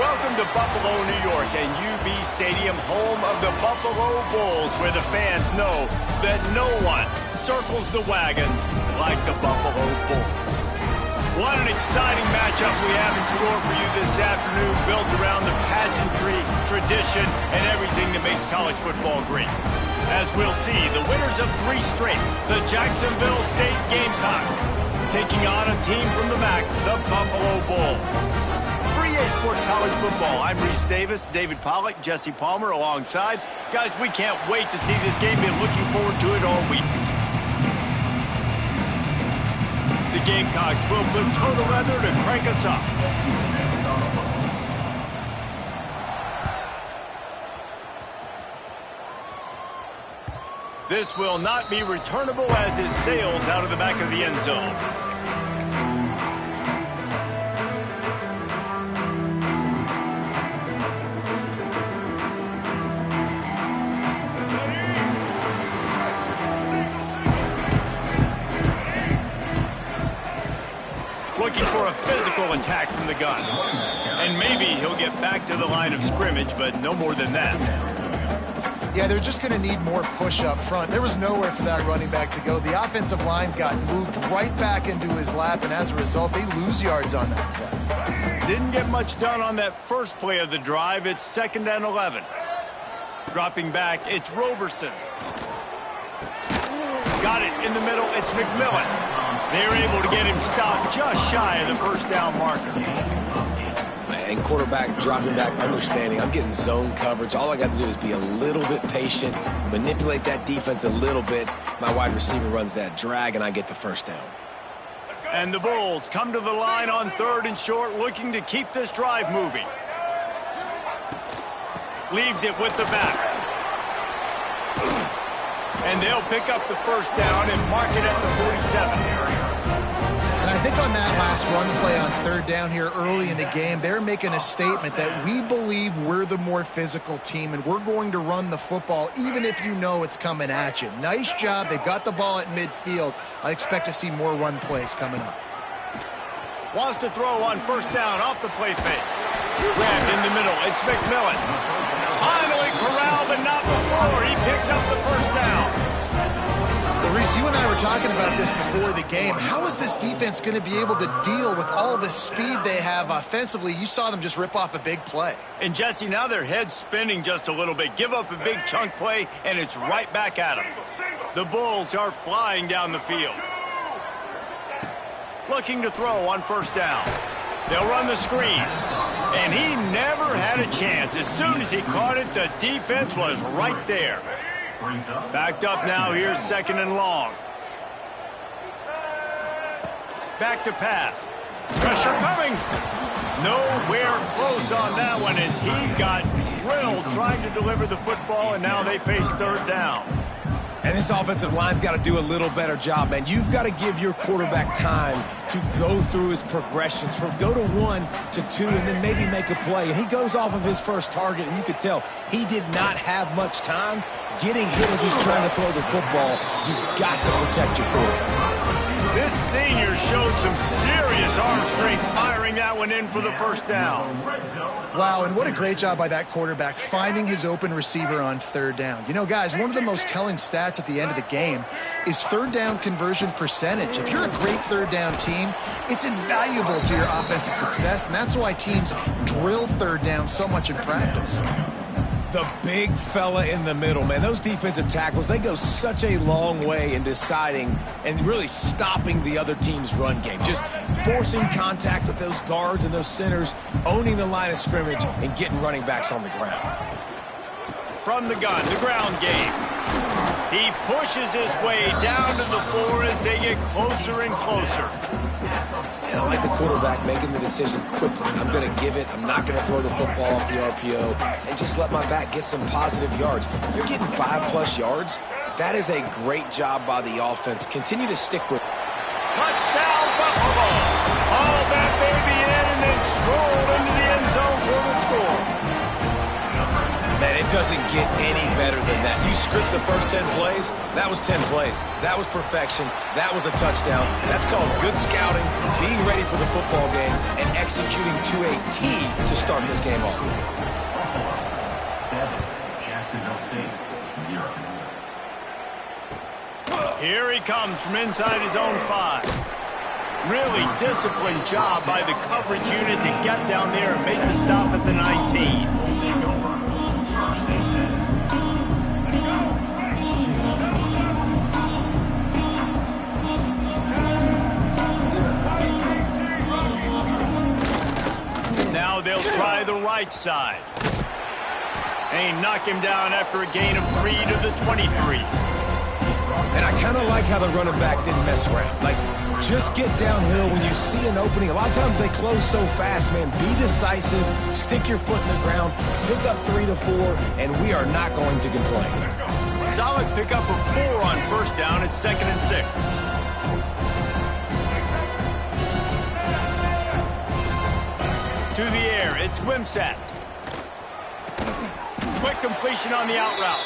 Welcome to Buffalo, New York, and UB Stadium, home of the Buffalo Bulls, where the fans know that no one circles the wagons like the Buffalo Bulls. What an exciting matchup we have in store for you this afternoon, built around the pageantry, tradition, and everything that makes college football great. As we'll see, the winners of 3 straight, the Jacksonville State Gamecocks, taking on a team from the MAC, the Buffalo Bulls. For EA Sports College Football, I'm Reese Davis, David Pollack, Jesse Palmer alongside. Guys, we can't wait to see this game. Been looking forward to it all week. The Gamecocks will put total leather to crank us up. This will not be returnable as it sails out of the back of the end zone. Looking for a physical attack from the gun. And maybe he'll get back to the line of scrimmage, but no more than that. Yeah, they're just going to need more push up front. There was nowhere for that running back to go. The offensive line got moved right back into his lap, and as a result, they lose yards on that play. Didn't get much done on that first play of the drive. It's 2nd and 11. Dropping back, it's Roberson. Got it in the middle, it's McMillan. They're able to get him stopped just shy of the first down marker. And quarterback dropping back, understanding I'm getting zone coverage. All I got to do is be a little bit patient, manipulate that defense a little bit. My wide receiver runs that drag, and I get the first down. And the Bulls come to the line on 3rd and short, looking to keep this drive moving. Leaves it with the back. And they'll pick up the first down and mark it at the 47. And I think on that last run play on 3rd down here early in the game, they're making a statement that we believe we're the more physical team and we're going to run the football even if you know it's coming at you. Nice job. They've got the ball at midfield. I expect to see more run plays coming up. Wants to throw on 1st down off the play fake. Grabbed in the middle. It's McMillan. Finally corralled, but not before. He picks up the 1st down. Well, Reese, you and I were talking about this before the game. How is this defense going to be able to deal with all the speed they have offensively? You saw them just rip off a big play. And, Jesse, now their head's spinning just a little bit. Give up a big chunk play, and it's right back at them. The Bulls are flying down the field. Looking to throw on 1st down. They'll run the screen. And he never had a chance. As soon as he caught it, the defense was right there. Backed up now, here's 2nd and long. Back to pass. Pressure coming. Nowhere close on that one as he got drilled trying to deliver the football, and now they face 3rd down. And this offensive line's got to do a little better job, man. You've got to give your quarterback time to go through his progressions from go to 1 to 2 and then maybe make a play. And he goes off of his first target, and you could tell he did not have much time getting hit as he's trying to throw the football. You've got to protect your quarterback. This senior showed some serious arm strength firing that one in for the 1st down. Wow, and what a great job by that quarterback finding his open receiver on 3rd down. You know, guys, one of the most telling stats at the end of the game is 3rd down conversion percentage. If you're a great 3rd down team, it's invaluable to your offensive success, and that's why teams drill 3rd down so much in practice. The big fella in the middle, man. Those defensive tackles, they go such a long way in deciding and really stopping the other team's run game. Just forcing contact with those guards and those centers, owning the line of scrimmage, and getting running backs on the ground. From the gun, the ground game. He pushes his way down to the floor as they get closer and closer. And I like the quarterback making the decision quickly. I'm going to give it. I'm not going to throw the football off the RPO and just let my back get some positive yards. You're getting 5+ yards. That is a great job by the offense. Continue to stick with it. Touchdown, Buffalo. All that baby in and then strolled into the end zone for the score. Man, it It doesn't get any better than that. You script the first 10 plays, that was 10 plays. That was perfection. That was a touchdown. That's called good scouting, being ready for the football game, and executing to a T to start this game off. 7, Jacksonville State, 0. Here he comes from inside his own 5. Really disciplined job by the coverage unit to get down there and make the stop at the 19. Now they'll try the right side. And he knocked him down after a gain of 3 to the 23. And I kind of like how the running back didn't mess around. Like, just get downhill when you see an opening. A lot of times they close so fast, man. Be decisive, stick your foot in the ground, pick up 3 to 4, and we are not going to complain. Solid pickup of 4 on first down. It's 2nd and 6. To the air, it's Wimsatt. Quick completion on the out route.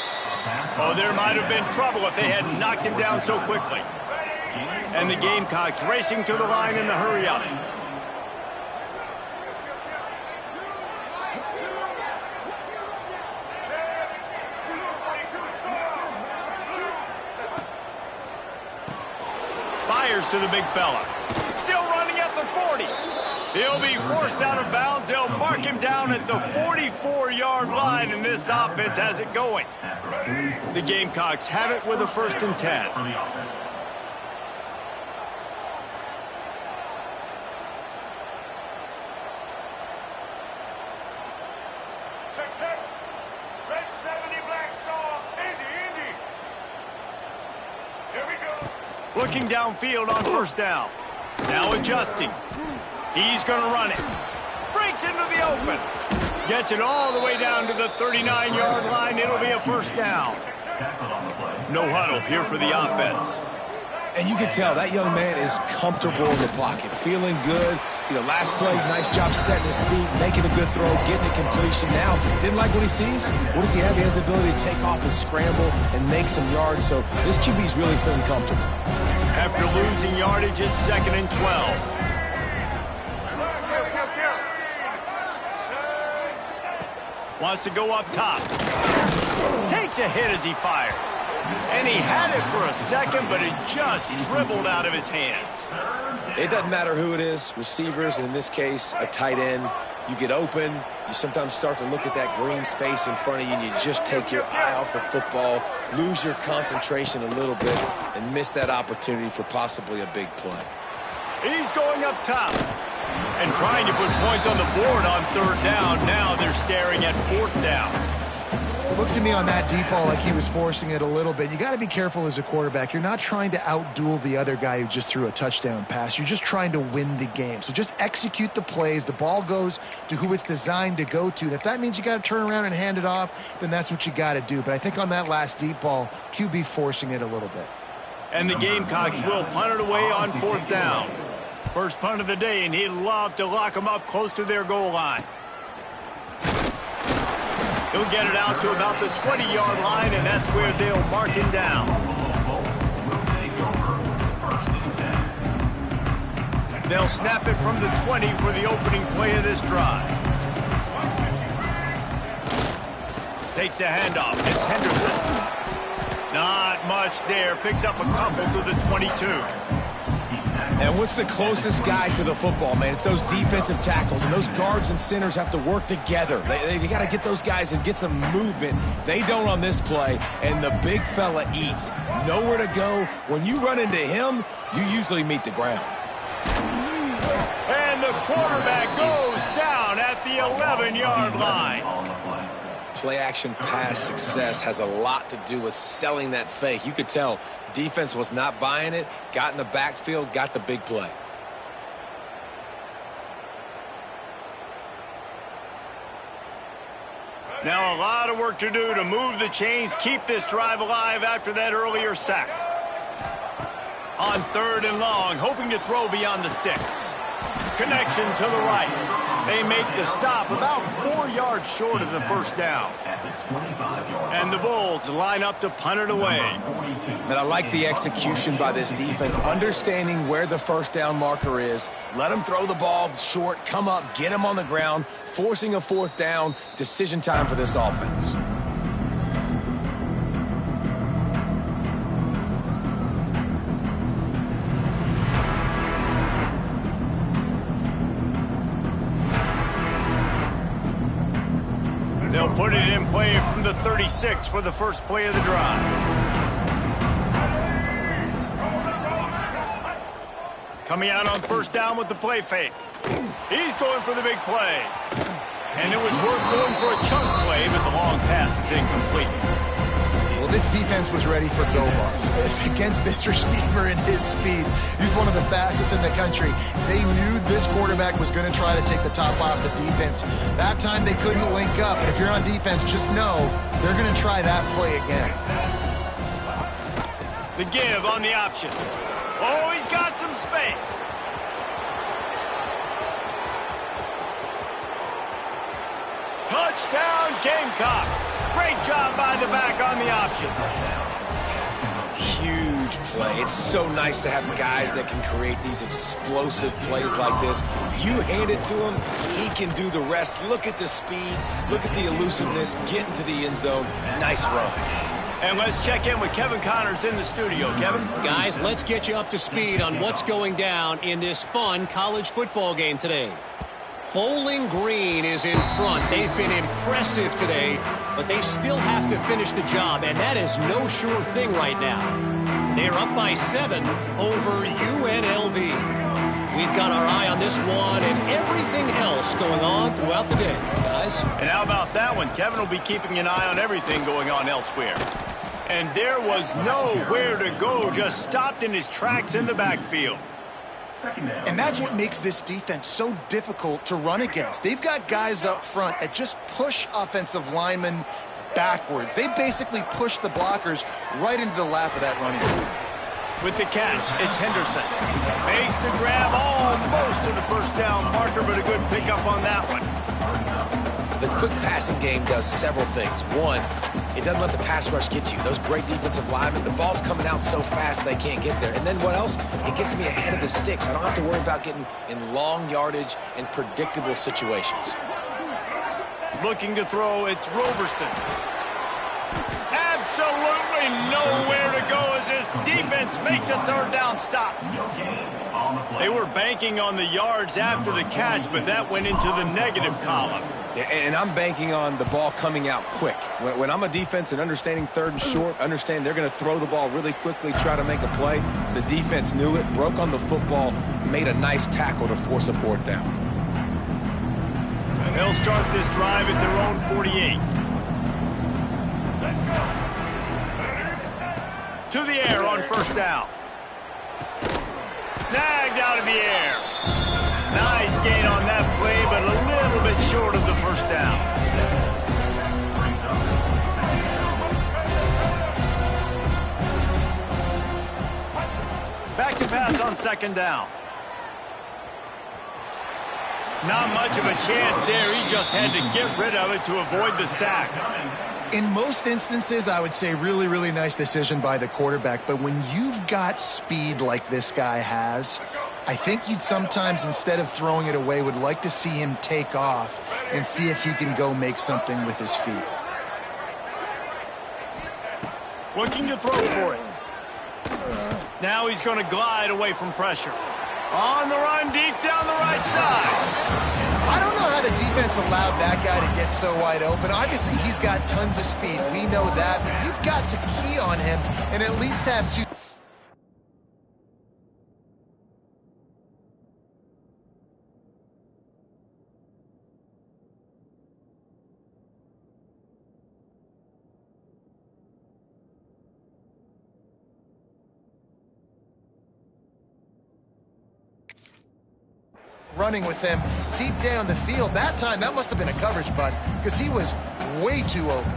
Oh, there might have been trouble if they hadn't knocked him down so quickly. And the Gamecocks racing to the line in the hurry up. Fires to the big fella. Still running at the 40. He'll be forced out of bounds. They'll mark him down at the 44-yard line, and this offense has it going. The Gamecocks have it with a 1st and 10. Check. Red 70, black saw, Indy. Here we go. Looking downfield on first down. Now adjusting. He's going to run it. Breaks into the open. Gets it all the way down to the 39-yard line. It'll be a 1st down. No huddle here for the offense. And you can tell that young man is comfortable in the pocket, feeling good. You know, last play, nice job setting his feet, making a good throw, getting a completion. Now, didn't like what he sees. What does he have? He has the ability to take off and scramble and make some yards. So this QB's really feeling comfortable. After losing yardage, it's 2nd and 12. Wants to go up top. Takes a hit as he fires. And he had it for a second, but it just dribbled out of his hands. It doesn't matter who it is, receivers, and in this case, a tight end. You get open, you sometimes start to look at that green space in front of you, and you just take your eye off the football, lose your concentration a little bit, and miss that opportunity for possibly a big play. He's going up top and trying to put points on the board on 3rd down. Now they're staring at 4th down. It looks to me on that deep ball like he was forcing it a little bit. You got to be careful as a quarterback. You're not trying to outduel the other guy who just threw a touchdown pass. You're just trying to win the game. So just execute the plays. The ball goes to who it's designed to go to. And if that means you got to turn around and hand it off, then that's what you got to do. But I think on that last deep ball, QB forcing it a little bit. And the Gamecocks will punt it away on 4th down. First punt of the day, and he'd love to lock them up close to their goal line. He'll get it out to about the 20-yard line, and that's where they'll mark him down. They'll snap it from the 20 for the opening play of this drive. Takes a handoff. It's Henderson. Not much there. Picks up a couple to the 22. And what's the closest guy to the football, man? It's those defensive tackles, and those guards and centers have to work together. They got to get those guys and get some movement. They don't on this play, and the big fella eats. Nowhere to go. When you run into him, you usually meet the ground. And the quarterback goes down at the 11-yard line. Play-action pass success has a lot to do with selling that fake. You could tell defense was not buying it, got in the backfield, got the big play. Now a lot of work to do to move the chains, keep this drive alive after that earlier sack. On 3rd and long, hoping to throw beyond the sticks. Connection to the right. They make the stop about 4 yards short of the first down. And the Bulls line up to punt it away. And I like the execution by this defense, understanding where the first down marker is. Let them throw the ball short, come up, get them on the ground, forcing a fourth down. Decision time for this offense. They'll put it in play from the 36 for the first play of the drive. Coming out on first down with the play fake. He's going for the big play. And it was worth going for a chunk play, but the long pass is incomplete. Well, this defense was ready for go balls. Against this receiver and his speed, he's one of the fastest in the country. They knew this quarterback was going to try to take the top off the defense. That time they couldn't link up. And if you're on defense, just know they're going to try that play again. The give on the option. Oh, he's got some space. Touchdown, Gamecocks. Great job by the back on the option. Huge play. It's so nice to have guys that can create these explosive plays like this. You hand it to him, he can do the rest. Look at the speed. Look at the elusiveness. Get into the end zone. Nice run. And let's check in with Kevin Connors in the studio. Kevin? Guys, let's get you up to speed on what's going down in this fun college football game today. Bowling Green is in front. They've been impressive today, but they still have to finish the job, and that is no sure thing right now. They're up by 7 over UNLV. We've got our eye on this one and everything else going on throughout the day, guys. And how about that one? Kevin will be keeping an eye on everything going on elsewhere. And there was nowhere to go, just stopped in his tracks in the backfield. And that's what makes this defense so difficult to run against. They've got guys up front that just push offensive linemen backwards. They basically push the blockers right into the lap of that running back. With the catch, it's Henderson. Makes the grab almost to the first down marker, but a good pickup on that one. The quick passing game does several things. One, it doesn't let the pass rush get you. Those great defensive linemen, the ball's coming out so fast they can't get there. And then what else? It gets me ahead of the sticks. I don't have to worry about getting in long yardage and predictable situations. Looking to throw, it's Roberson. Absolutely nowhere to go as this defense makes a third down stop. They were banking on the yards after the catch, but that went into the negative column. And I'm banking on the ball coming out quick. When I'm a defense and understanding third and short, understand they're going to throw the ball really quickly, try to make a play. The defense knew it, broke on the football, made a nice tackle to force a fourth down. And they'll start this drive at their own 48. To the air on first down. Snagged out of the air. Nice gain on that play, but a little bit short of the first down. Back to pass on second down. Not much of a chance there. He just had to get rid of it to avoid the sack. In most instances, I would say really, really nice decision by the quarterback. But when you've got speed like this guy has, I think you'd sometimes, instead of throwing it away, would like to see him take off and see if he can go make something with his feet. Looking to throw for it. Now he's going to glide away from pressure. On the run, deep down the right side. I don't know how the defense allowed that guy to get so wide open. Obviously, he's got tons of speed. We know that. But you've got to key on him and at least have two. Running with them deep down the field. That time, that must have been a coverage bust because he was way too open.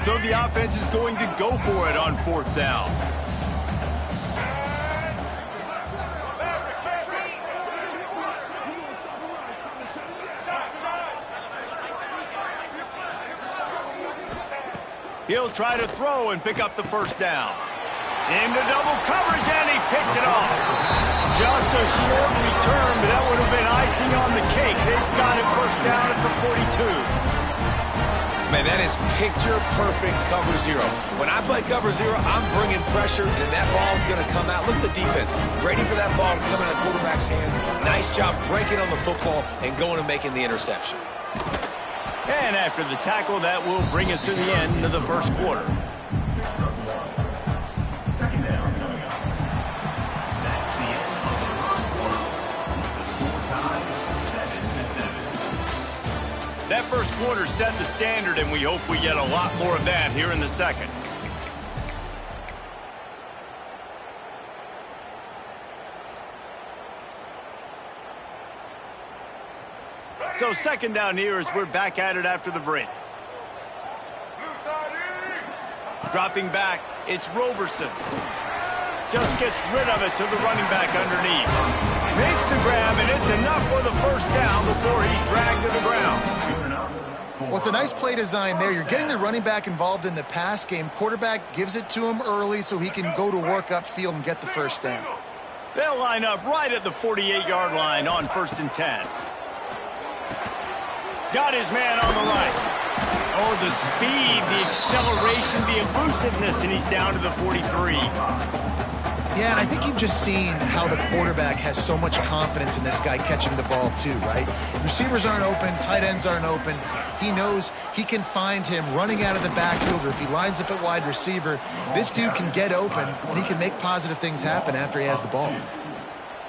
So the offense is going to go for it on fourth down. He'll try to throw and pick up the first down. Into double coverage, and he picked it off. Just a short return, but that would have been icing on the cake. They've got it first down at the 42. Man, that is picture-perfect cover zero. When I play cover zero, I'm bringing pressure, and that ball's going to come out. Look at the defense. Ready for that ball to come in the quarterback's hand. Nice job breaking on the football and going and making the interception. And after the tackle, that will bring us to the end of the first quarter. Second down coming up. That's the end of the first quarter. The score tied 7-7. That first quarter set the standard, and we hope we get a lot more of that here in the second. So second down here as we're back at it after the break. Dropping back, it's Roberson. Just gets rid of it to the running back underneath. Makes the grab, and it's enough for the first down before he's dragged to the ground. Well, it's a nice play design there. You're getting the running back involved in the pass game. Quarterback gives it to him early so he can go to work upfield and get the first down. They'll line up right at the 48-yard line on 1st and 10. Got his man on the right. Oh, the speed, the acceleration, the elusiveness, and he's down to the 43. Yeah, and I think you've just seen how the quarterback has so much confidence in this guy catching the ball too, right? Receivers aren't open, tight ends aren't open. He knows he can find him running out of the backfield, or if he lines up at wide receiver, this dude can get open, and he can make positive things happen after he has the ball.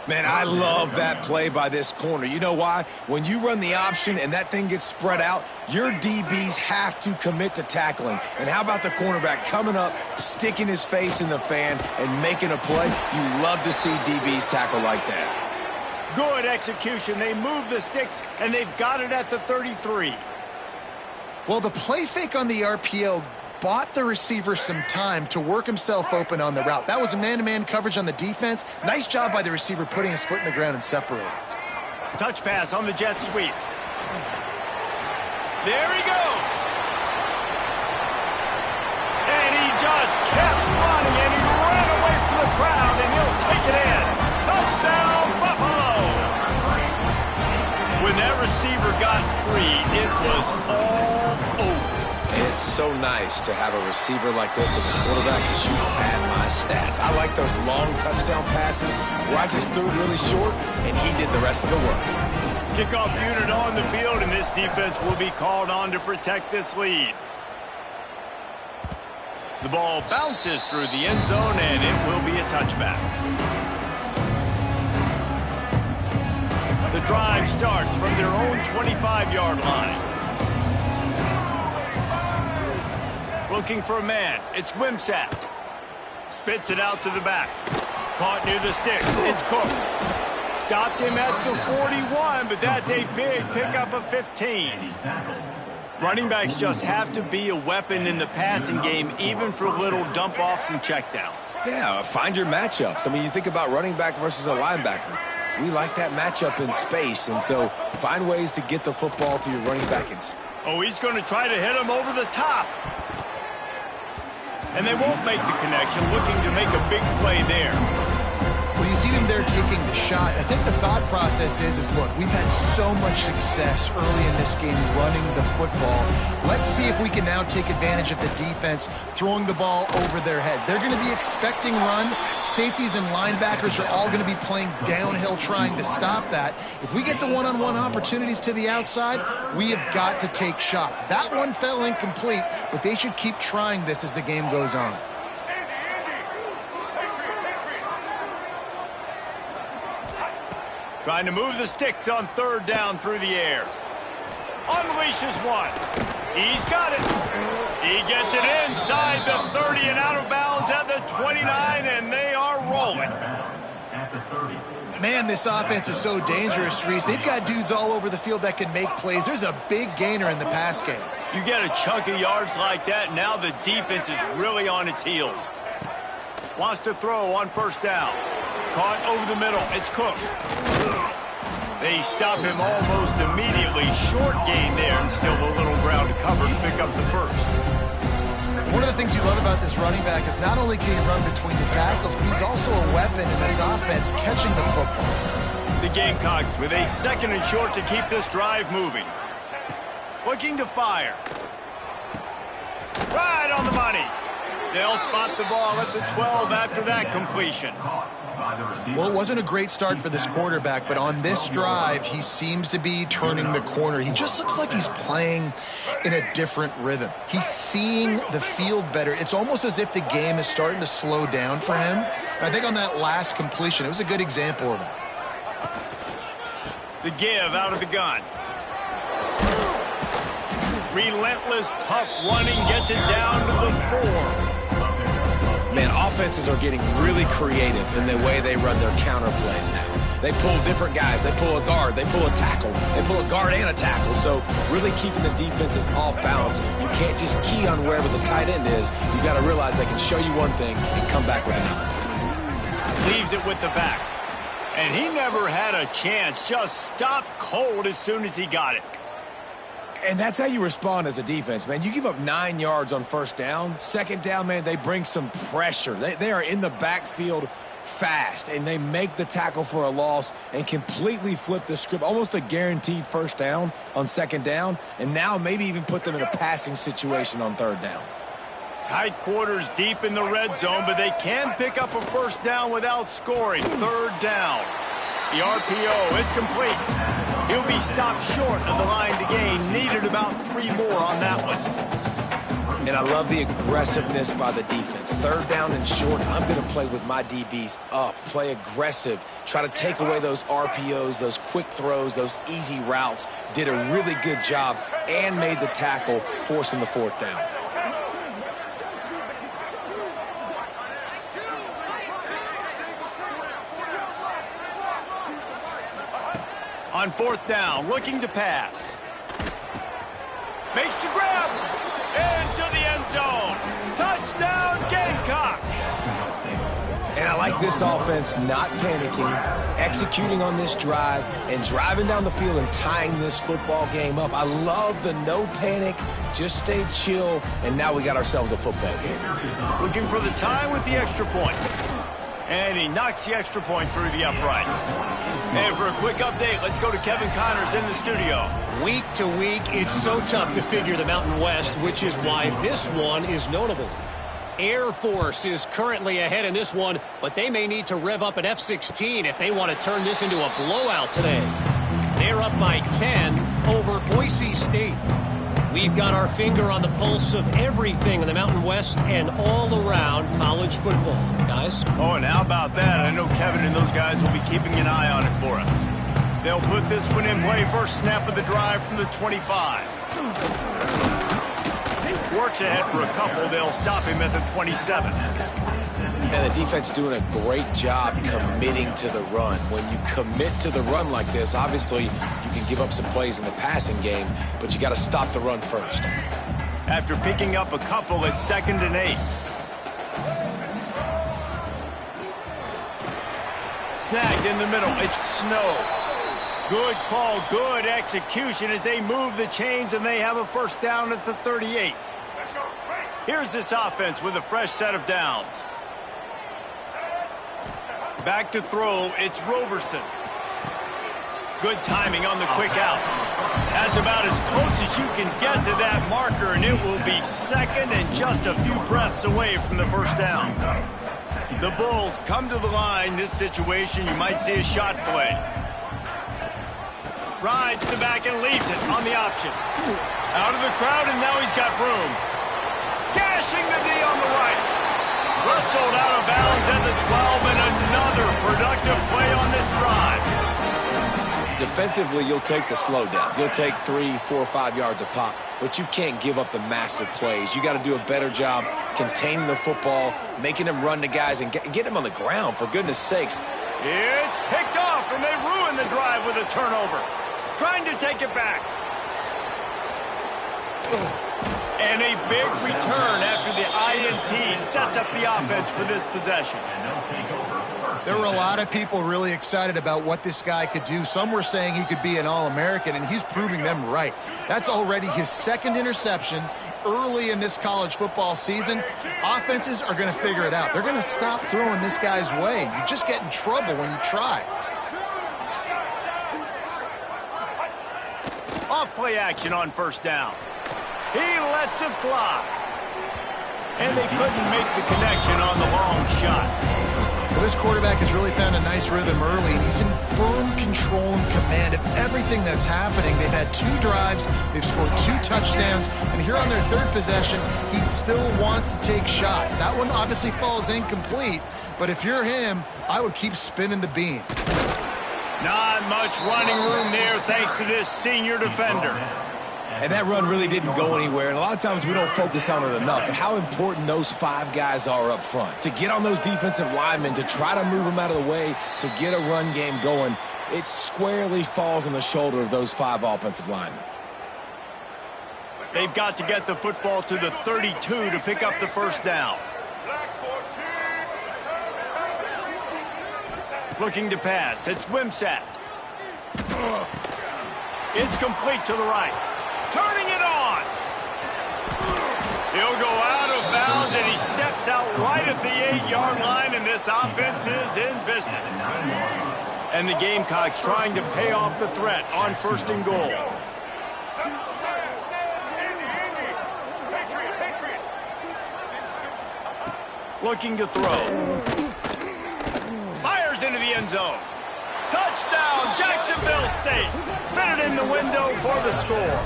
Man, I love that play by this corner. You know why? When you run the option and that thing gets spread out, your DBs have to commit to tackling. And how about the cornerback coming up, sticking his face in the fan, and making a play? You love to see DBs tackle like that. Good execution. They move the sticks, and they've got it at the 33. Well, the play fake on the RPO bought the receiver some time to work himself open on the route. That was a man-to-man coverage on the defense. Nice job by the receiver putting his foot in the ground and separating. Touch pass on the jet sweep. There he goes. And he just kept running, and he ran away from the crowd, and he'll take it in. Touchdown, Buffalo. When that receiver got free, it was all over. It's so nice to have a receiver like this as a quarterback, because you pad my stats. I like those long touchdown passes where I just threw it really short, and he did the rest of the work. Kickoff unit on the field, and this defense will be called on to protect this lead. The ball bounces through the end zone, and it will be a touchback. The drive starts from their own 25-yard line. Looking for a man. It's Wimsatt. Spits it out to the back. Caught near the sticks. It's Cook. Stopped him at the 41, but that's a big pickup of 15. Running backs just have to be a weapon in the passing game, even for little dump-offs and checkdowns. Yeah, find your matchups. I mean, you think about running back versus a linebacker. We like that matchup in space, and so find ways to get the football to your running back in space. Oh, he's going to try to hit him over the top. And they won't make the connection, looking to make a big play there. Well, you see them there taking the shot. I think the thought process is look, we've had so much success early in this game running the football. Let's see if we can now take advantage of the defense throwing the ball over their heads. They're going to be expecting run. Safeties and linebackers are all going to be playing downhill trying to stop that. If we get the one-on-one opportunities to the outside, we have got to take shots. That one fell incomplete, but they should keep trying this as the game goes on. Trying to move the sticks on 3rd down through the air. Unleashes one. He's got it. He gets it inside the 30 and out of bounds at the 29, and they are rolling. Man, this offense is so dangerous, Reese. They've got dudes all over the field that can make plays. There's a big gainer in the pass game. You get a chunk of yards like that, now the defense is really on its heels. Wants to throw on 1st down. Caught over the middle. It's Cook. They stop him almost immediately. Short gain there, and still a little ground to cover to pick up the first. One this running back is not only can he run between the tackles, but he's also a weapon in this offense catching the football. The Gamecocks with a 2nd and short to keep this drive moving. Looking to fire. Right on the money. They'll spot the ball at the 12 after that completion. Well, it wasn't a great start for this quarterback, but on this drive, he seems to be turning the corner. He just looks like he's playing in a different rhythm. He's seeing the field better. It's almost as if the game is starting to slow down for him. And I think on that last completion, it was a good example of that. The give out of the gun. Relentless, tough running gets it down to the 4. Man, offenses are getting really creative in the way they run their counter plays now. They pull different guys. They pull a guard. They pull a tackle. They pull a guard and a tackle. So really keeping the defenses off balance. You can't just key on wherever the tight end is. You got to realize they can show you one thing and come back with another. Leaves it with the back. And he never had a chance. Just stopped cold as soon as he got it. And that's how you respond as a defense, man. You give up 9 yards on 1st down. 2nd down, man, they bring some pressure. They are in the backfield fast, and they make the tackle for a loss and completely flip the script. Almost a guaranteed 1st down on 2nd down, and now maybe even put them in a passing situation on 3rd down. Tight quarters deep in the red zone, but they can pick up a 1st down without scoring. 3rd down. The RPO, it's complete. He'll be stopped short of the line to gain. Needed about 3 more on that one. And I love the aggressiveness by the defense. 3rd down and short, I'm going to play with my DBs up. Play aggressive. Try to take away those RPOs, those quick throws, those easy routes. Did a really good job and made the tackle, forcing the 4th down. On 4th down, looking to pass. Makes the grab. Into the end zone. Touchdown, Gamecocks. And I like this offense not panicking, executing on this drive, and driving down the field and tying this football game up. I love the no panic, just stay chill, and now we got ourselves a football game. Looking for the tie with the extra point. And he knocks the extra point through the uprights. And for a quick update, let's go to Kevin Connors in the studio. Week to week, it's so tough to figure the Mountain West, which is why this one is notable. Air Force is currently ahead in this one, but they may need to rev up an F-16 if they want to turn this into a blowout today. They're up by 10 over Boise State. We've got our finger on the pulse of everything in the Mountain West and all around college football. Guys? Oh, and how about that? I know Kevin and those guys will be keeping an eye on it for us. They'll put this one in play. First snap of the drive from the 25. Works ahead for a couple. They'll stop him at the 27. And the defense doing a great job committing to the run. When you commit to the run like this, obviously you can give up some plays in the passing game, but you got to stop the run first. After picking up a couple at 2nd and 8. Snagged in the middle. It's Snow. Good call, good execution as they move the chains and they have a 1st down at the 38. Here's this offense with a fresh set of downs. Back to throw, it's Roberson. Good timing on the quick out. That's about as close as you can get to that marker, and it will be 2nd and just a few breaths away from the 1st down. The Bulls come to the line. This situation, you might see a shot play. Rides the back and leaves it on the option. Out of the crowd, and now he's got room. Gashing the knee on the right. Wrestled out of bounds at the 12, and another productive play on this drive. Defensively, you'll take the slow down. You'll take 3, 4, 5 yards a pop, but you can't give up the massive plays. You got to do a better job containing the football, making them run to guys, and get them on the ground, for goodness sakes. It's picked off, and they ruin the drive with a turnover. Trying to take it back. And a big return after the INT sets up the offense for this possession. And they'll take over There were a lot of people really excited about what this guy could do. Some were saying he could be an All-American, and he's proving them right. That's already his second interception early in this college football season. Offenses are going to figure it out. They're going to stop throwing this guy's way. You just get in trouble when you try. Off-play action on first down. He lets it fly. And they couldn't make the connection on the long shot. Well, this quarterback has really found a nice rhythm early, and he's in firm control and command of everything that's happening. They've had 2 drives, they've scored 2 touchdowns, and here on their 3rd possession, he still wants to take shots. That one obviously falls incomplete, but if you're him, I would keep spinning the beam. Not much running room there thanks to this senior defender. And that run really didn't go anywhere. And a lot of times we don't focus on it enough. But how important those 5 guys are up front. To get on those defensive linemen, to try to move them out of the way, to get a run game going, it squarely falls on the shoulder of those 5 offensive linemen. They've got to get the football to the 32 to pick up the first down. Looking to pass. It's Wimsatt. It's complete to the right. Turning it on. He'll go out of bounds, and he steps out right at the 8-yard line, and this offense is in business. And the Gamecocks trying to pay off the threat on 1st and goal. Looking to throw. Fires into the end zone. Touchdown, Jacksonville State. Fitted in the window for the score.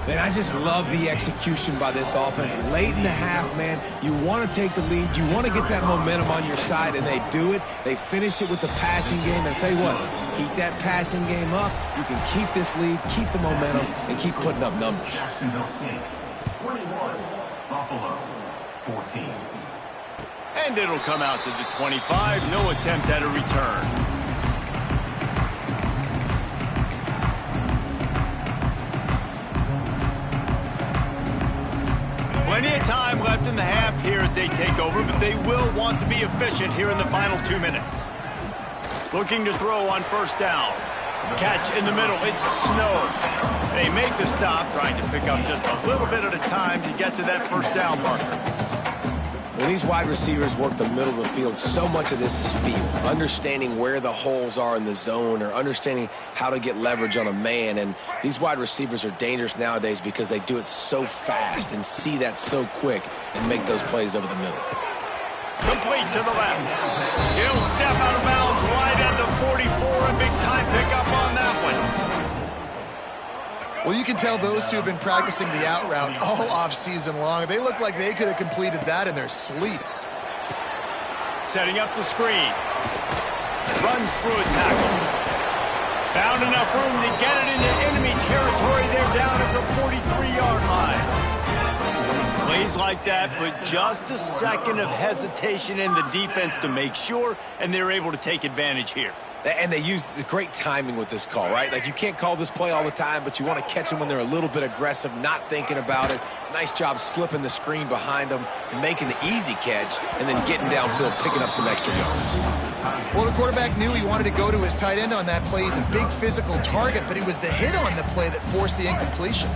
Man, I just love the execution by this offense. Late in the half, man, you want to take the lead. You want to get that momentum on your side, and they do it. They finish it with the passing game. And I'll tell you what, keep that passing game up. You can keep this lead, keep the momentum, and keep putting up numbers. Jacksonville State, 21, Buffalo, 14. And it'll come out to the 25. No attempt at a return. Plenty of time left in the half here as they take over, but they will want to be efficient here in the final 2 minutes. Looking to throw on first down. Catch in the middle. It's Snow. They make the stop, trying to pick up just a little bit at a time to get to that first down marker. When these wide receivers work the middle of the field, so much of this is feel. Understanding where the holes are in the zone, or understanding how to get leverage on a man. And these wide receivers are dangerous nowadays because they do it so fast and see that so quick and make those plays over the middle. Complete to the left. He'll step out of bounds right at the 44. A big time pickup on that one. Well, you can tell those 2 have been practicing the out route all off season long. They look like they could have completed that in their sleep. Setting up the screen. Runs through a tackle. Found enough room to get it into enemy territory. They're down at the 43-yard line. Plays like that, but just a second of hesitation in the defense to make sure, and they're able to take advantage here. And they use great timing with this call, right? Like, you can't call this play all the time, but you want to catch them when they're a little bit aggressive, not thinking about it. Nice job slipping the screen behind them, making the easy catch, and then getting downfield, picking up some extra yards. Well, the quarterback knew he wanted to go to his tight end on that play. He's a big physical target, but it was the hit on the play that forced the incompletion.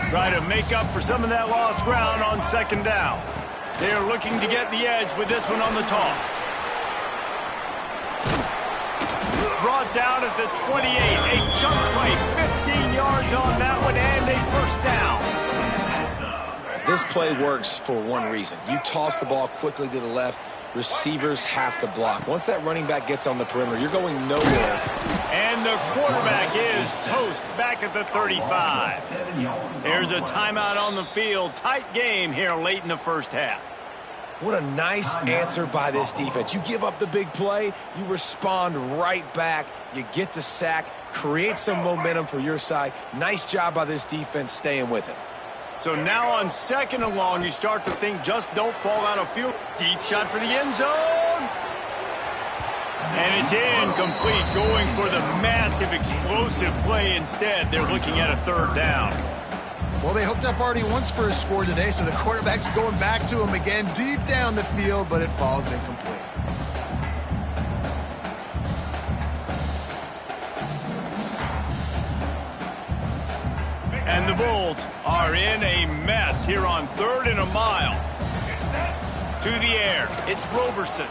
Try to make up for some of that lost ground on second down. They're looking to get the edge with this one on the toss. Brought down at the 28. A chunk play, 15 yards on that one, and a first down. This play works for one reason. You toss the ball quickly to the left. Receivers have to block. Once that running back gets on the perimeter, you're going nowhere. And the quarterback is toast back at the 35. Here's a timeout on the field. Tight game here late in the first half. What a nice answer by this defense. You give up the big play, you respond right back, you get the sack, create some momentum for your side. Nice job by this defense staying with it. So now on second and long, you start to think just don't fall out of field. Deep shot for the end zone. And it's incomplete, going for the massive explosive play instead. They're looking at a third down. Well, they hooked up already once for a score today, so the quarterback's going back to him again deep down the field, but it falls incomplete. are in a mess here on 3rd and a mile. To the air, it's Roberson.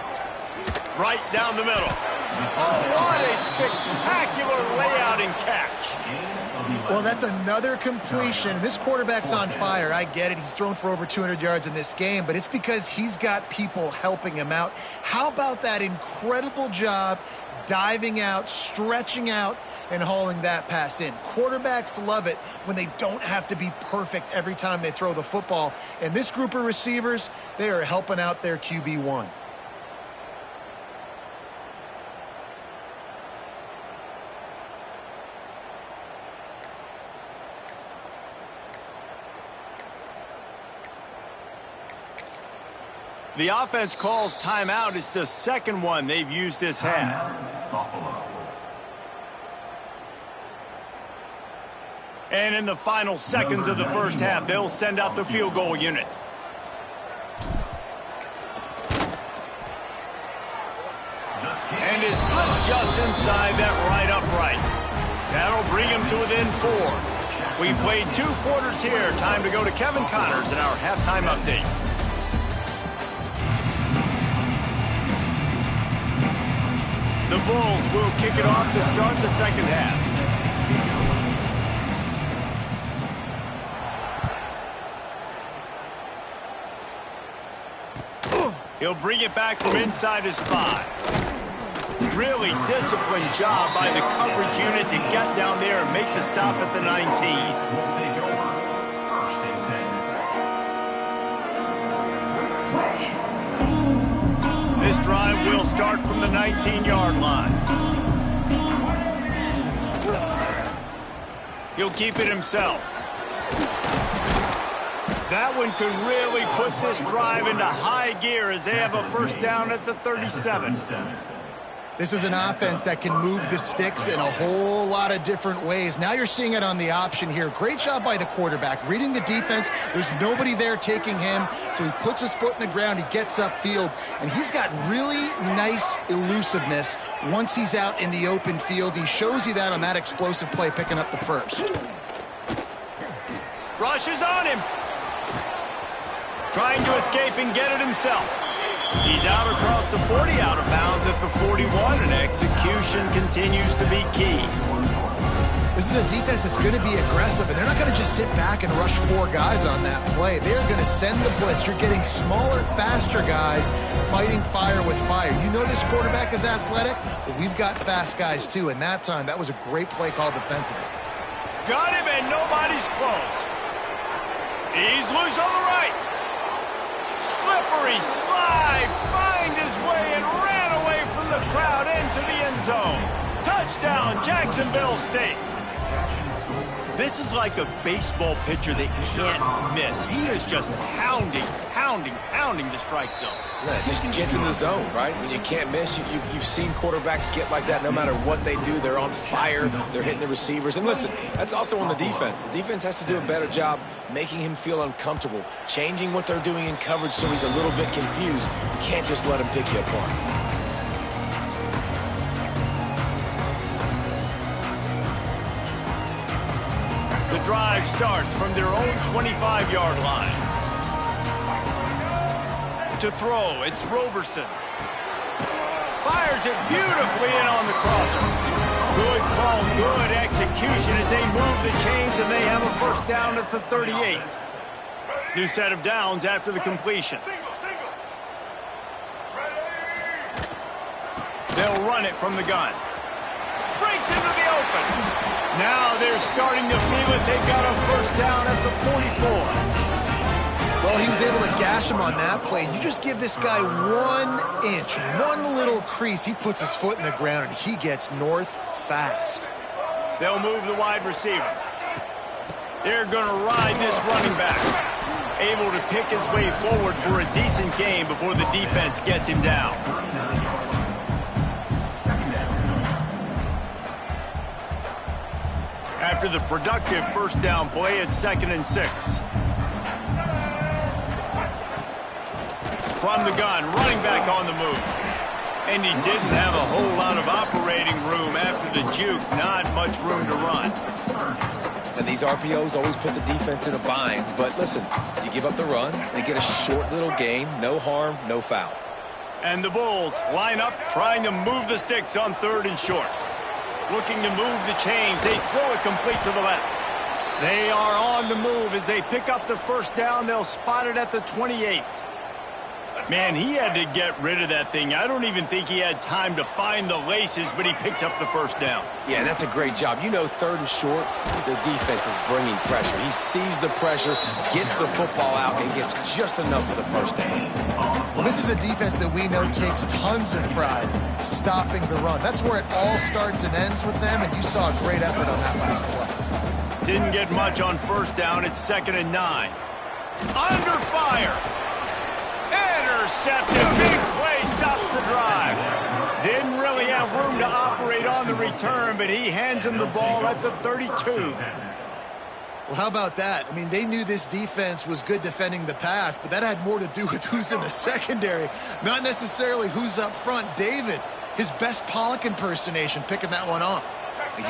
Right down the middle. Oh, what a spectacular layout and catch. Well, that's another completion. This quarterback's on fire. I get it. He's thrown for over 200 yards in this game, but it's because he's got people helping him out. How about that incredible job diving out, stretching out, and hauling that pass in? Quarterbacks love it when they don't have to be perfect every time they throw the football. And this group of receivers, they are helping out their QB1. The offense calls timeout. It's the second one they've used this half. Buffalo. And in the final seconds of the first half, they'll send out the field goal unit. And it slips just inside that right upright. That'll bring him to within 4. We played 2 quarters here. Time to go to Kevin Connors in our halftime update. The Bulls will kick it off to start the second half. He'll bring it back from inside his 5. Really disciplined job by the coverage unit to get down there and make the stop at the 19. Will take over. 1st and 10. This drive will start from the 19-yard line. He'll keep it himself. That one could really put this drive into high gear as they have a first down at the 37. This is an offense that can move the sticks in a whole lot of different ways. Now you're seeing it on the option here. Great job by the quarterback. Reading the defense, there's nobody there taking him, so he puts his foot in the ground, he gets upfield, and he's got really nice elusiveness once he's out in the open field. He shows you that on that explosive play, picking up the first. Rush is on him. Trying to escape and get it himself. He's out across the 40, out of bounds at the 41, and execution continues to be key. This is a defense that's going to be aggressive, and they're not going to just sit back and rush 4 guys on that play. They're going to send the blitz. You're getting smaller, faster guys fighting fire with fire. You know this quarterback is athletic, but we've got fast guys too, and that time, that was a great play call defensively. Got him, and nobody's close. He's loose on the right. Slippery slide, find his way and ran away from the crowd into the end zone. Touchdown, Jacksonville State. This is like a baseball pitcher that can't miss. He is just pounding the strike zone. Yeah, it just gets in the zone, right? When you can't miss, you've seen quarterbacks get like that no matter what they do. They're on fire. They're hitting the receivers. And listen, that's also on the defense. The defense has to do a better job making him feel uncomfortable, changing what they're doing in coverage so he's a little bit confused. You can't just let him pick you apart. The drive starts from their own 25-yard line. To throw, it's Roberson. Fires it beautifully in on the crosser. Good call, good execution as they move the chains, and they have a first down at the 38. New set of downs after the completion. They'll run it from the gun. Breaks into the open. Now they're starting to feel it. They've got a first down at the 44. Well, he was able to gash him on that play. You just give this guy 1 inch, one little crease. He puts his foot in the ground, and he gets north fast. They'll move the wide receiver. They're going to ride this running back. Able to pick his way forward for a decent game before the defense gets him down. After the productive first down play, it's 2nd and 6. From the gun, running back on the move. And he didn't have a whole lot of operating room after the juke. Not much room to run. And these RPOs always put the defense in a bind. But listen, you give up the run, they get a short little gain, no harm, no foul. And the Bulls line up trying to move the sticks on 3rd and short. Looking to move the chains. They throw it complete to the left. They are on the move as they pick up the first down. They'll spot it at the 28. Man, he had to get rid of that thing. I don't even think he had time to find the laces, but he picks up the first down. Yeah, that's a great job. You know, 3rd and short, the defense is bringing pressure. He sees the pressure, gets the football out, and gets just enough for the first down. Well, this is a defense that we know takes tons of pride stopping the run. That's where it all starts and ends with them, and you saw a great effort on that last play. Didn't get much on first down. It's 2nd and 9. Under fire. Intercepted. Big play stops the drive. Didn't really have room to operate on the return, but he hands him the ball at the 32. Well, how about that? I mean, they knew this defense was good defending the pass, but that had more to do with who's in the secondary, not necessarily who's up front. David, his best Pollock impersonation, picking that one off.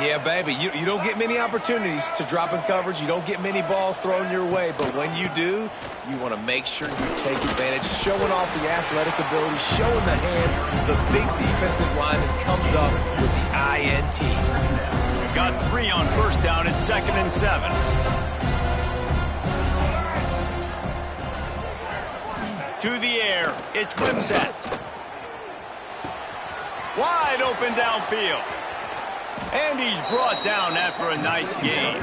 Yeah, baby, you don't get many opportunities to drop in coverage. You don't get many balls thrown your way, but when you do, you want to make sure you take advantage, showing off the athletic ability, showing the hands. The big defensive lineman comes up with the INT. Got 3 on first down. It's 2nd and 7. To the air. It's Wimsatt. Wide open downfield. And he's brought down after a nice gain.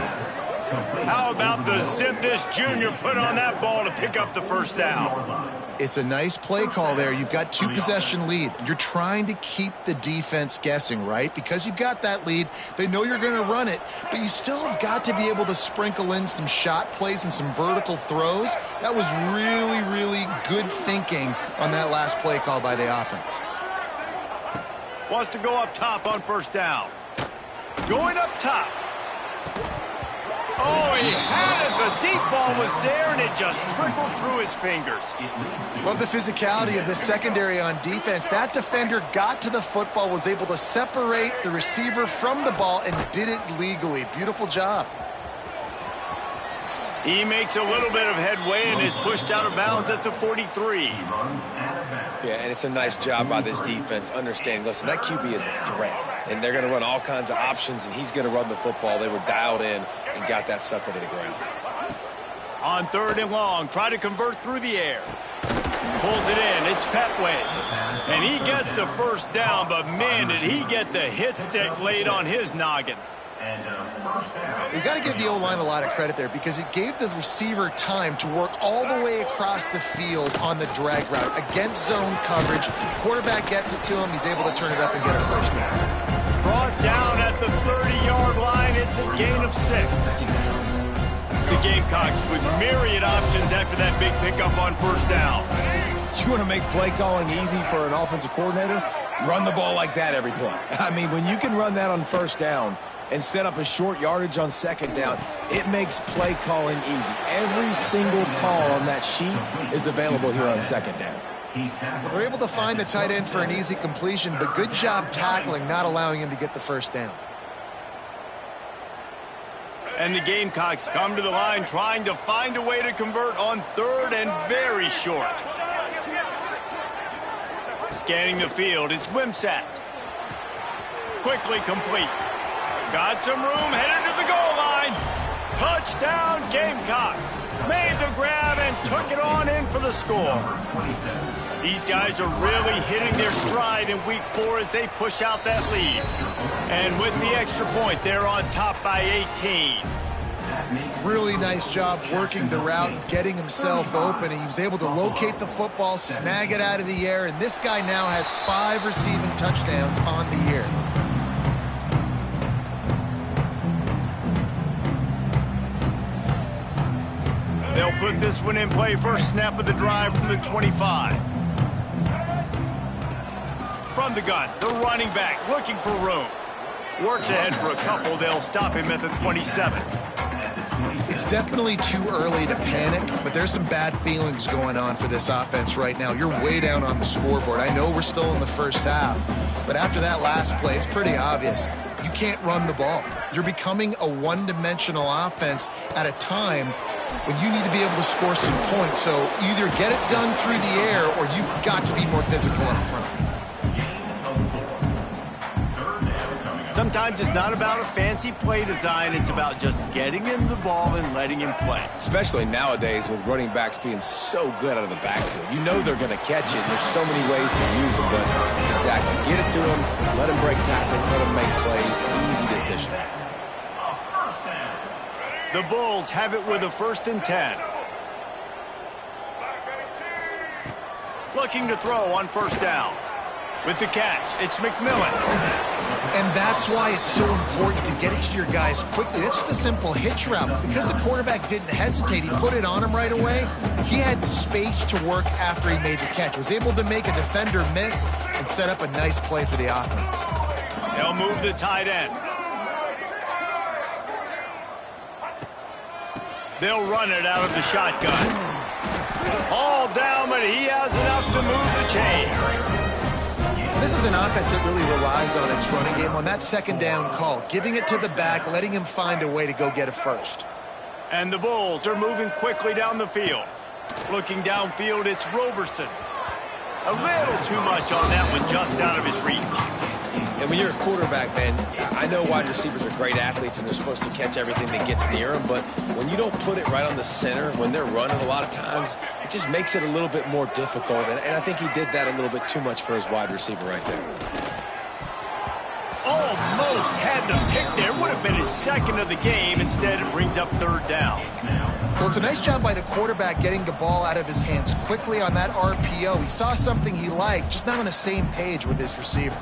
How about the zip this junior put on that ball to pick up the first down? It's a nice play call there. You've got 2-possession lead. You're trying to keep the defense guessing, right? Because you've got that lead, they know you're going to run it, but you still have got to be able to sprinkle in some shot plays and some vertical throws. That was really, really good thinking on that last play call by the offense. Wants to go up top on first down. Going up top. Oh, he had it. The deep ball was there, and it just trickled through his fingers. Love the physicality of the secondary on defense. That defender got to the football, was able to separate the receiver from the ball, and did it legally. Beautiful job. He makes a little bit of headway and is pushed out of bounds at the 43. Yeah, and it's a nice job by this defense understanding, listen, that QB is a threat, and they're going to run all kinds of options, and he's going to run the football. They were dialed in and got that sucker to the ground. On 3rd and long, try to convert through the air. Pulls it in. It's Petway. And he gets the first down, but man, did he get the hit stick laid on his noggin. You got to give the O-line a lot of credit there because it gave the receiver time to work all the way across the field on the drag route against zone coverage. Quarterback gets it to him. He's able to turn it up and get a first down. Brought down at the 30-yard line. It's a gain of 6. The Gamecocks with myriad options after that big pickup on first down. You want to make play calling easy for an offensive coordinator? Run the ball like that every play. I mean, when you can run that on first down and set up a short yardage on second down, it makes play calling easy. Every single call on that sheet is available here on second down. Well, they're able to find the tight end for an easy completion, but good job tackling, not allowing him to get the first down. And the Gamecocks come to the line trying to find a way to convert on 3rd and very short. Scanning the field, it's Wimsatt. Quickly complete. Got some room, headed to the goal line. Touchdown, Gamecocks. Made the grab and took it on in for the score. These guys are really hitting their stride in week 4 as they push out that lead. And with the extra point, they're on top by 18. Really nice job working the route and getting himself open. He was able to locate the football, snag it out of the air, and this guy now has 5 receiving touchdowns on the year. They'll put this one in play. First snap of the drive from the 25. From the gun, the running back looking for room. Works ahead for a couple. They'll stop him at the 27. It's definitely too early to panic, but there's some bad feelings going on for this offense right now. You're way down on the scoreboard. I know we're still in the first half, but after that last play, it's pretty obvious. you can't run the ball. You're becoming a one-dimensional offense at a time when you need to be able to score some points. So either get it done through the air or you've got to be more physical up front. Sometimes it's not about a fancy play design. It's about just getting him the ball and letting him play. Especially nowadays with running backs being so good out of the backfield. You know they're going to catch it, and there's so many ways to use them. But exactly, get it to him, let him break tackles, let him make plays. Easy decision. The Bulls have it with a 1st and 10. Looking to throw on 1st down. With the catch, it's McMillan. And that's why it's so important to get it to your guys quickly. It's just a simple hitch route. Because the quarterback didn't hesitate, he put it on him right away. He had space to work after he made the catch. Was able to make a defender miss and set up a nice play for the offense. They'll move the tight end. They'll run it out of the shotgun. All down, but he has enough to move the chains. This is an offense that really relies on its running game on that 2nd down call, giving it to the back, letting him find a way to go get a 1st. And the Bulls are moving quickly down the field. Looking downfield, it's Roberson. A little too much on that one, just out of his reach. And when you're a quarterback, man, I know wide receivers are great athletes and they're supposed to catch everything that gets near them, but when you don't put it right on the center, when they're running a lot of times, it just makes it a little bit more difficult. And I think he did that a little bit too much for his wide receiver right there. Almost had the pick there. Would have been his 2nd of the game. Instead, it brings up 3rd down. Well, it's a nice job by the quarterback getting the ball out of his hands quickly on that RPO. He saw something he liked, just not on the same page with his receiver.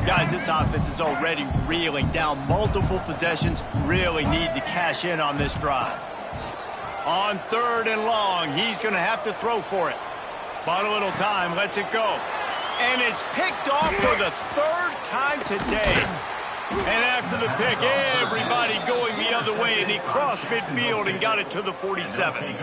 Guys, this offense is already reeling down multiple possessions. Really need to cash in on this drive. On 3rd and long, he's going to have to throw for it. Bought a little time, lets it go. And it's picked off for the 3rd time today. And after the pick, everybody going the other way, and he crossed midfield and got it to the 47.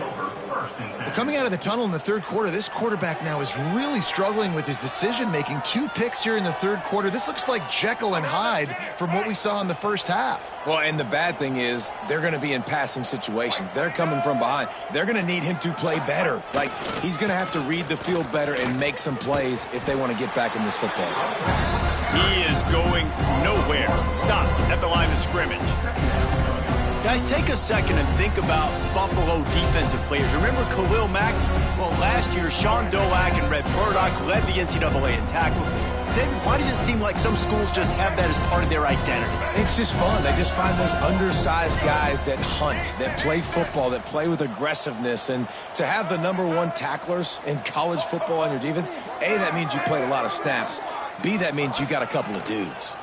Well, coming out of the tunnel in the 3rd quarter, this quarterback now is really struggling with his decision-making. 2 picks here in the 3rd quarter. This looks like Jekyll and Hyde from what we saw in the 1st half. Well, and the bad thing is they're going to be in passing situations. They're coming from behind. They're going to need him to play better. Like, he's going to have to read the field better and make some plays if they want to get back in this football game. He is going nowhere. Stop at the line of scrimmage. Guys, take a second and think about Buffalo defensive players. Remember Khalil Mack? Well, last year, Sean Doak and Red Burdock led the NCAA in tackles. David, why does it seem like some schools just have that as part of their identity? It's just fun. They just find those undersized guys that hunt, that play football, that play with aggressiveness. And to have the #1 tacklers in college football on your defense, A, that means you played a lot of snaps. B, that means you got a couple of dudes.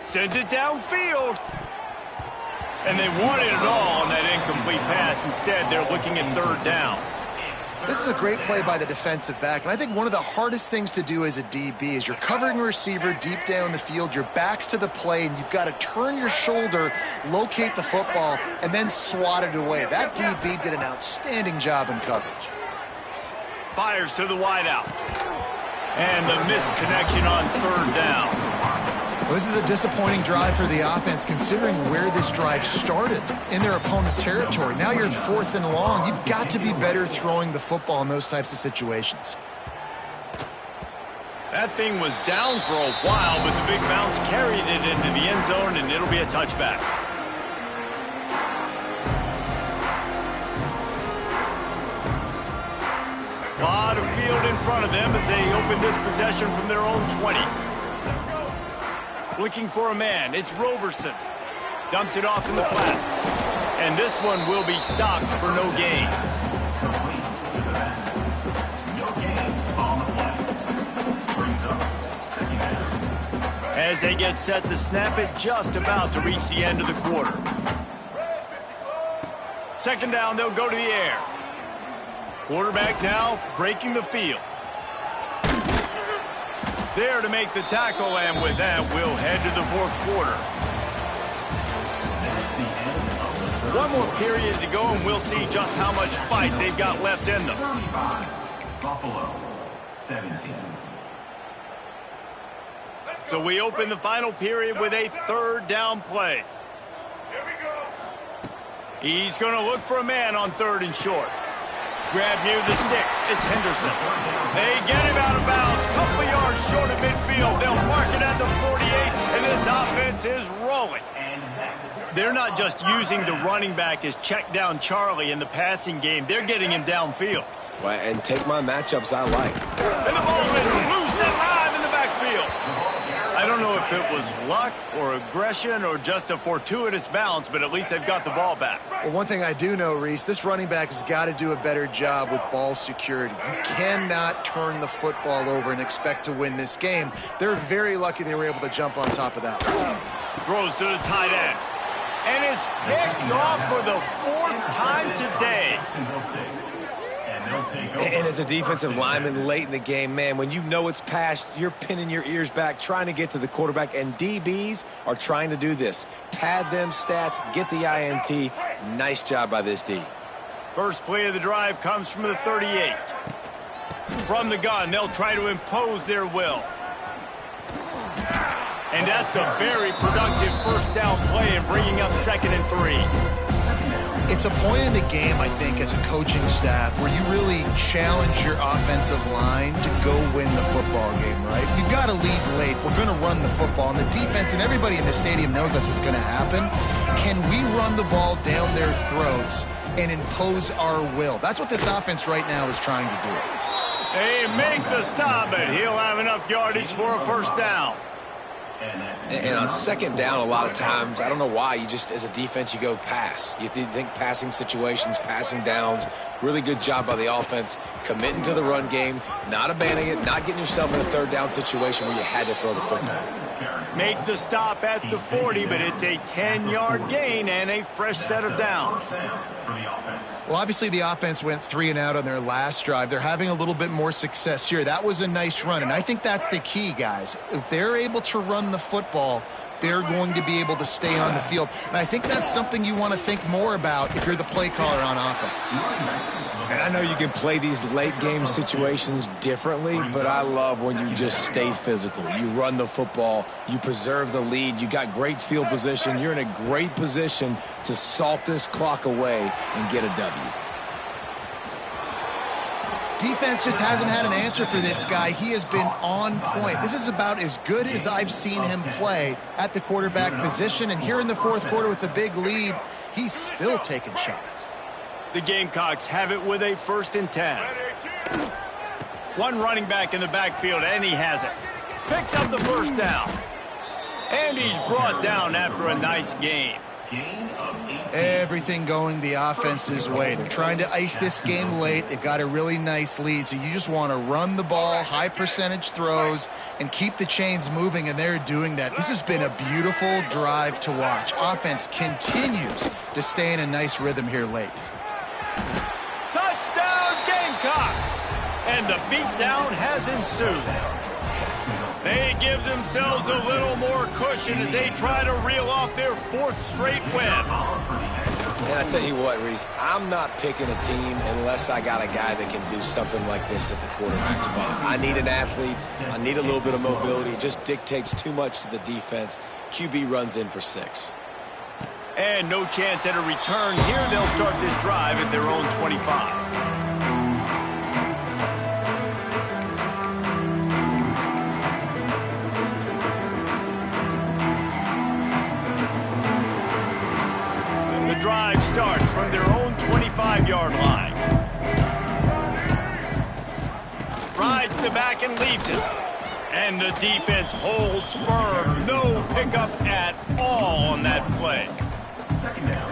Sends it downfield. And they wanted it all on that incomplete pass. Instead, they're looking at 3rd down. This is a great play by the defensive back, and I think one of the hardest things to do as a DB is you're covering a receiver deep down the field, your back's to the play, and you've got to turn your shoulder, locate the football, and then swat it away. That DB did an outstanding job in coverage. Fires to the wideout. And the missed connection on 3rd down. Well, this is a disappointing drive for the offense considering where this drive started in their opponent territory. Now you're 4th and long. You've got to be better throwing the football in those types of situations. That thing was down for a while, but the big bounce carried it into the end zone, and it'll be a touchback. A lot of field in front of them as they open this possession from their own 20. Looking for a man, it's Roberson. Dumps it off in the flats. And this one will be stopped for no gain. As they get set to snap it, just about to reach the end of the quarter. 2nd down, they'll go to the air. Quarterback now breaking the field. There to make the tackle, and with that, we'll head to the 4th quarter. One more period to go, and we'll see just how much fight they've got left in them. 35, Buffalo, 17. So we open the final period with a third down play. Here we go. He's going to look for a man on third and short. Grab near the sticks. It's Henderson. They get him out of bounds. Couple yards short of midfield. They'll mark it at the 48, and this offense is rolling. They're not just using the running back as check down Charlie in the passing game. They're getting him downfield. Well, and take my matchups I like. And the ball is loose and live in the backfield. I don't know if it was luck or aggression or just a fortuitous bounce, but at least they've got the ball back. Well, one thing I do know, Reese, this running back has got to do a better job with ball security. You cannot turn the football over and expect to win this game. They're very lucky they were able to jump on top of that. Throws to the tight end. And it's picked off for the fourth time today. And as a defensive lineman late in the game, man, when you know it's past, you're pinning your ears back, trying to get to the quarterback, and DBs are trying to do this. Pad them stats, get the INT. Nice job by this D. First play of the drive comes from the 38. From the gun, they'll try to impose their will. And that's a very productive first down play and bringing up 2nd and 3. It's a point in the game, I think, as a coaching staff where you really challenge your offensive line to go win the football game, right? We've got to lead late. We're going to run the football. And the defense and everybody in the stadium knows that's what's going to happen. Can we run the ball down their throats and impose our will? That's what this offense right now is trying to do. They make the stop, but he'll have enough yardage for a first down. And on second down, a lot of times, I don't know why, you just, as a defense, you go pass. You think passing situations, passing downs. Really good job by the offense, committing to the run game, not abandoning it, not getting yourself in a third down situation where you had to throw the football. Make the stop at the 40, but it's a 10-yard gain and a fresh set of downs. Well, obviously the offense went 3 and out on their last drive. They're having a little bit more success here. That was a nice run, and I think that's the key, guys. If they're able to run the football, they're going to be able to stay on the field. And I think that's something you want to think more about if you're the play caller on offense. And I know you can play these late game situations differently, but I love when you just stay physical. You run the football, you preserve the lead, you got great field position, you're in a great position to salt this clock away and get a W. Defense just hasn't had an answer for this guy. He has been on point. This is about as good as I've seen him play at the quarterback position. And here in the fourth quarter with a big lead, he's still taking shots. The Gamecocks have it with a 1st and 10. One running back in the backfield, and he has it. Picks up the first down. And he's brought down after a nice game. Everything going the offense's way. They're trying to ice this game late. They've got a really nice lead, so you just want to run the ball, high percentage throws, and keep the chains moving, and they're doing that. This has been a beautiful drive to watch. Offense continues to stay in a nice rhythm here late. Touchdown Gamecocks! And the beatdown has ensued. They give themselves a little more cushion as they try to reel off their 4th straight win. And I tell you what, Reese, I'm not picking a team unless I got a guy that can do something like this at the quarterback spot. I need an athlete. I need a little bit of mobility. It just dictates too much to the defense. QB runs in for 6. And no chance at a return here. They'll start this drive at their own 25. The drive starts from their own 25-yard line. Rides the back and leaves it. And the defense holds firm. No pickup at all on that play.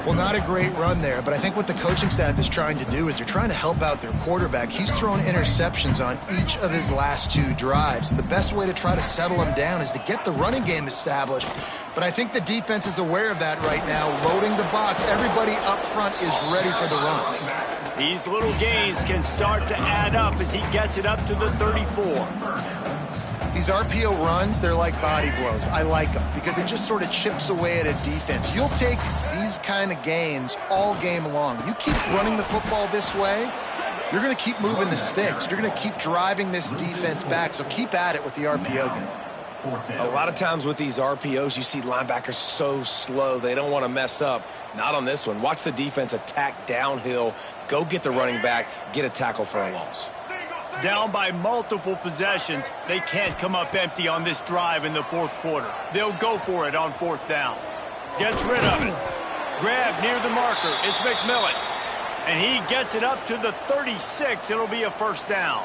Well, not a great run there, but I think what the coaching staff is trying to do is they're trying to help out their quarterback. He's thrown interceptions on each of his last 2 drives. The best way to try to settle him down is to get the running game established. But I think the defense is aware of that right now, loading the box. Everybody up front is ready for the run. These little gains can start to add up as he gets it up to the 34. These RPO runs, they're like body blows. I like them because it just sort of chips away at a defense. You'll take these kind of gains all game long. You keep running the football this way, you're going to keep moving the sticks. You're going to keep driving this defense back, so keep at it with the RPO game. fourth down. A lot of times with these RPOs, you see linebackers so slow. They don't want to mess up. Not on this one. Watch the defense attack downhill, go get the running back, get a tackle for a loss. Down by multiple possessions, they can't come up empty on this drive in the fourth quarter. They'll go for it on fourth down. Gets rid of it. Grab near the marker. It's McMillan. And he gets it up to the 36. It'll be a first down.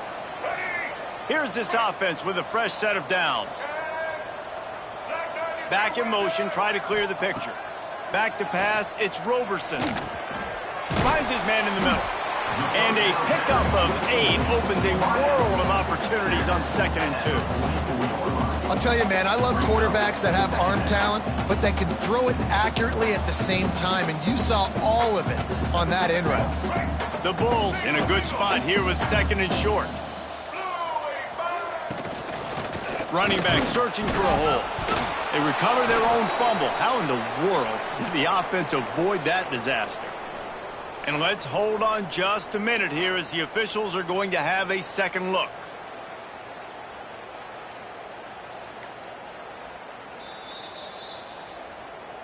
Here's this offense with a fresh set of downs. Back in motion, try to clear the picture. Back to pass, it's Roberson. Finds his man in the middle. And a pickup of 8 opens a world of opportunities on 2nd and 2. I'll tell you, man, I love quarterbacks that have arm talent, but that can throw it accurately at the same time, and you saw all of it on that end route. The Bulls in a good spot here with 2nd and short. Running back searching for a hole. They recover their own fumble. How in the world did the offense avoid that disaster? And let's hold on just a minute here as the officials are going to have a second look.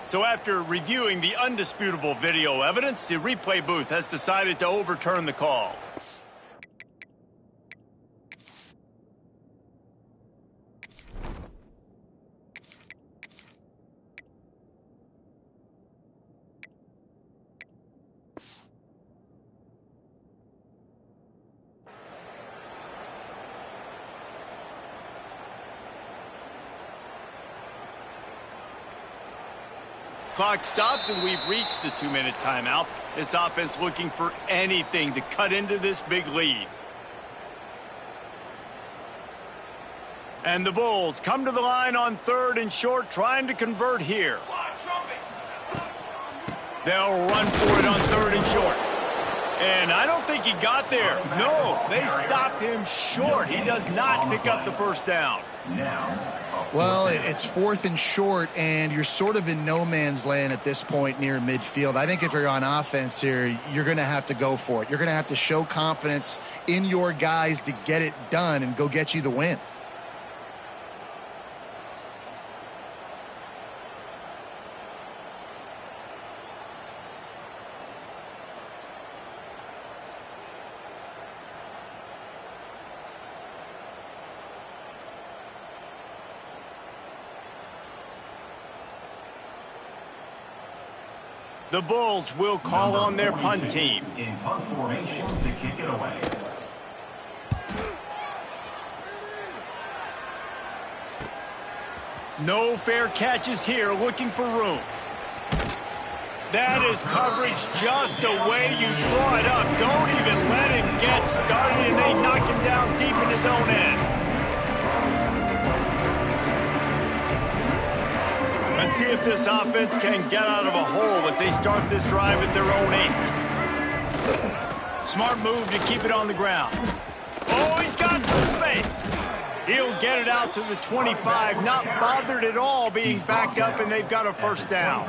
So after reviewing the undisputable video evidence, the replay booth has decided to overturn the call. Clock stops, and we've reached the 2-minute timeout. This offense looking for anything to cut into this big lead. And the Bulls come to the line on 3rd and short, trying to convert here. They'll run for it on 3rd and short. And I don't think he got there. No, they stopped him short. He does not pick up the first down. Well, it's 4th and short, and you're sort of in no man's land at this point near midfield. I think if you're on offense here, you're going to have to go for it. You're going to have to show confidence in your guys to get it done and go get you the win. The Bulls will call on their punt team. In punt formation to kick it away. No fair catches here, looking for room. That is coverage just the way you draw it up. Don't even let him get started, and they knock him down deep in his own end. Let's see if this offense can get out of a hole as they start this drive at their own 8. Smart move to keep it on the ground. Oh, he's got some space. He'll get it out to the 25, not bothered at all being backed up, and they've got a first down.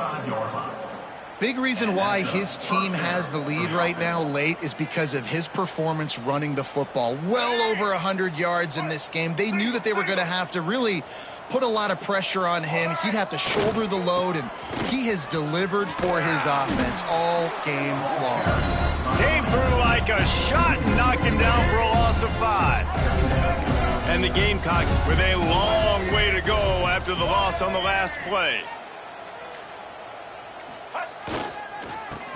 Big reason why his team has the lead right now late is because of his performance running the football. Well over 100 yards in this game. They knew that they were going to have to really put a lot of pressure on him. He'd have to shoulder the load, and he has delivered for his offense all game long. Came through like a shot and knocked him down for a loss of 5. And the Gamecocks with a long way to go after the loss on the last play.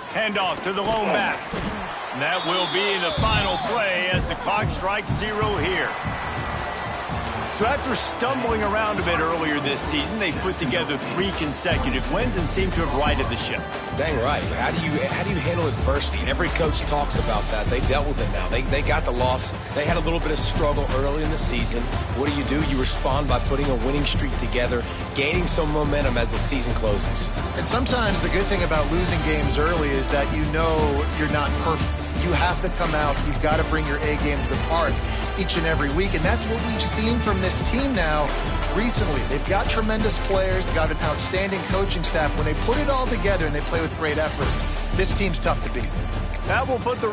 Handoff to the lone back. And that will be the final play as the clock strikes 0 here. So after stumbling around a bit earlier this season, they put together 3 consecutive wins and seem to have righted the ship. Dang right. How do you handle adversity? Every coach talks about that. They dealt with it now. They got the loss. They had a little bit of struggle early in the season. What do? You respond by putting a winning streak together, gaining some momentum as the season closes. And sometimes the good thing about losing games early is that you know you're not perfect. You have to come out. You've got to bring your A game to the park each and every week, and that's what we've seen from this team now recently. They've got tremendous players. They've got an outstanding coaching staff. When they put it all together and they play with great effort, this team's tough to beat. That will put the